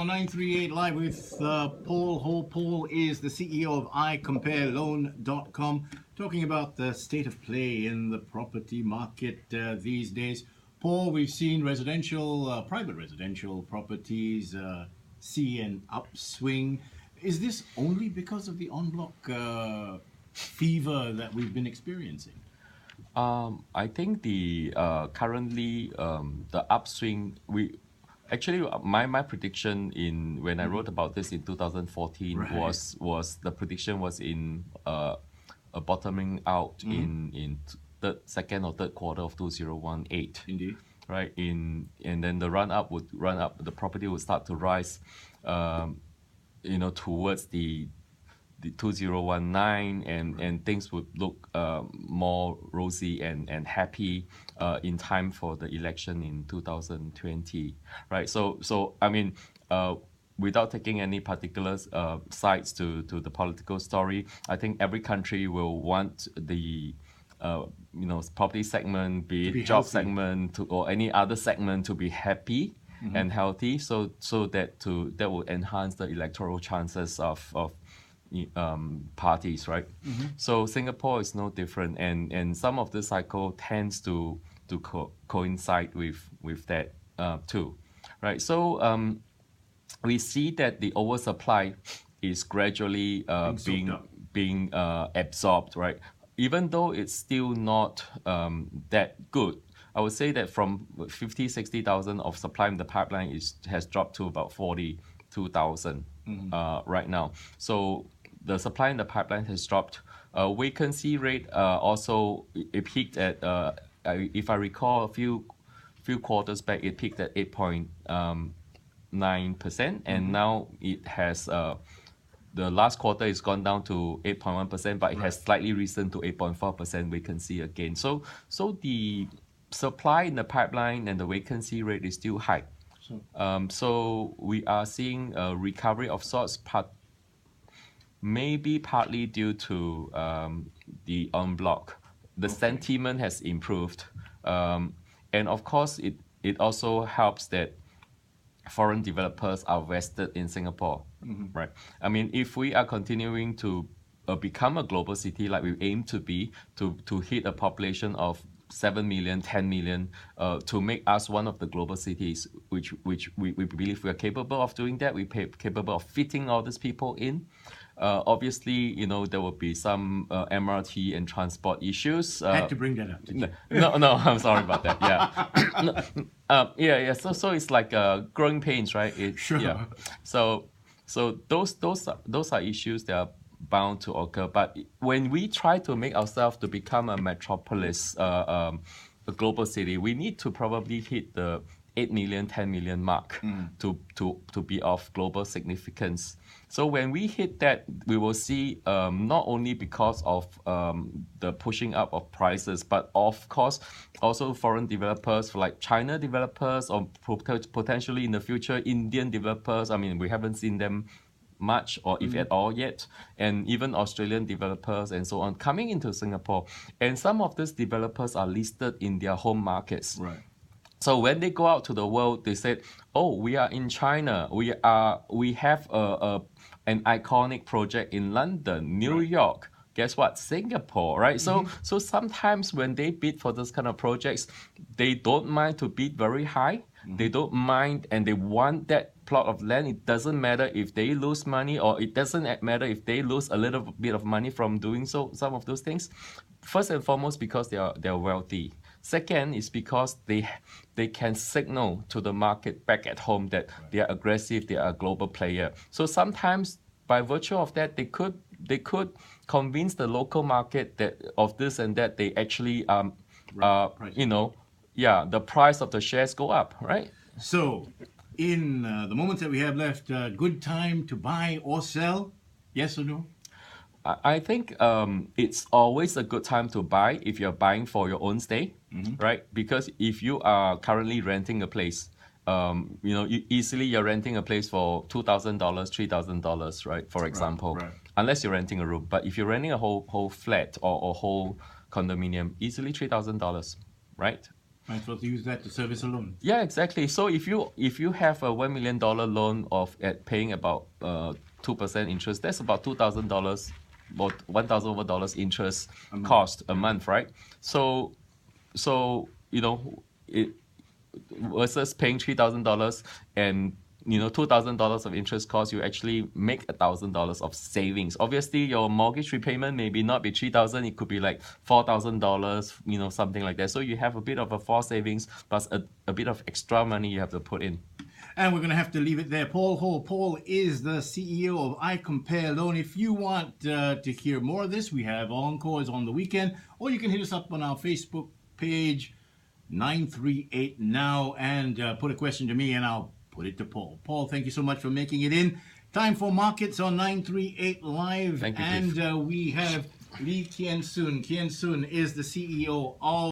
938 live with Paul Ho. Paul is the CEO of iCompareLoan.com, talking about the state of play in the property market these days. Paul, we've seen private residential properties see an upswing. Is this only because of the Enbloc fever that we've been experiencing? I think the currently the upswing actually my prediction when I wrote about this in 2014 Right. was the prediction was in a bottoming out in second or third quarter of 2018. Indeed. Right, and then the the property would start to rise, towards the 2019, and things would look more rosy and happy in time for the election in 2020, right? So I mean, without taking any particular sides to the political story, I think every country will want the property segment, be it job healthy. segment or any other segment, to be happy and healthy, so that will enhance the electoral chances of parties, right? So Singapore is no different, and some of the cycle tends to coincide with that too, right? So we see that the oversupply is gradually being absorbed, right? Even though it's still not that good. I would say that from 50,000-60,000 of supply in the pipeline has dropped to about 42,000 right now. So the supply in the pipeline has dropped. Vacancy rate also, it peaked at, if I recall, a few quarters back, it peaked at 8.9%, and now it has the last quarter is gone down to 8.1%, but it has slightly risen to 8.4% vacancy again. So the supply in the pipeline and the vacancy rate is still high. So we are seeing a recovery of sorts, maybe partly due to the Enbloc. The sentiment has improved, and of course it also helps that foreign developers are vested in Singapore, right? I mean, if we are continuing to become a global city like we aim to be, to hit a population of 7 million, 10 million, to make us one of the global cities, which we believe we are capable of doing that. We're capable of fitting all these people in. Obviously, there will be some MRT and transport issues. Had to bring that up, did you? No, I'm sorry about that. Yeah. So it's like growing pains, right? Sure. Yeah. So those are issues that are bound to occur. But when we try to make ourselves to become a metropolis, a global city, we need to probably hit the 8 million, 10 million mark to be of global significance. So when we hit that, we will see not only because of the pushing up of prices, but of course also foreign developers like China developers, or potentially in the future Indian developers. I mean, we haven't seen them much, or if at all yet, and even Australian developers and so on coming into Singapore. And some of these developers are listed in their home markets. Right. So when they go out to the world, they said, "Oh, we are in China. We have an iconic project in London, New York. Guess what? Singapore, right?" So sometimes when they bid for this kind of projects, they don't mind to bid very high. They don't mind, and they want that plot of land. It doesn't matter if they lose money, or it doesn't matter if they lose a little bit of money from doing some of those things. First and foremost, because they are wealthy. Second is because they can signal to the market back at home that they are aggressive, they are a global player. So sometimes by virtue of that, they could convince the local market that of this and that, they actually the price of the shares go up, right? So in the moments that we have left, good time to buy or sell? Yes or no? I think it's always a good time to buy if you're buying for your own stay, right? Because if you are currently renting a place, you're renting a place for $2,000, $3,000, right? For example, right. Unless you're renting a room. But if you're renting a whole flat or whole condominium, easily $3,000, right? Might as well use that to service a loan. Yeah, exactly. So if you have a $1 million loan of at paying about 2% interest, that's about $2,000, about $1,000 interest cost a month, right? So it versus paying $3,000 and $2,000 of interest cost, you actually make $1,000 of savings. Obviously, your mortgage repayment maybe not be $3,000, it could be like $4,000, something like that. So you have a bit of a forced savings plus a bit of extra money you have to put in. And we're going to have to leave it there. Paul Ho. Paul is the CEO of I Compare Loan. If you want to hear more of this, we have encores on the weekend, or you can hit us up on our Facebook page, 938 Now, and put a question to me, and I'll put it to Paul. Paul, thank you so much for making it in. Time for markets on 938 Live. Thank you, and we have Lee Kien Soon. Kien Soon is the CEO of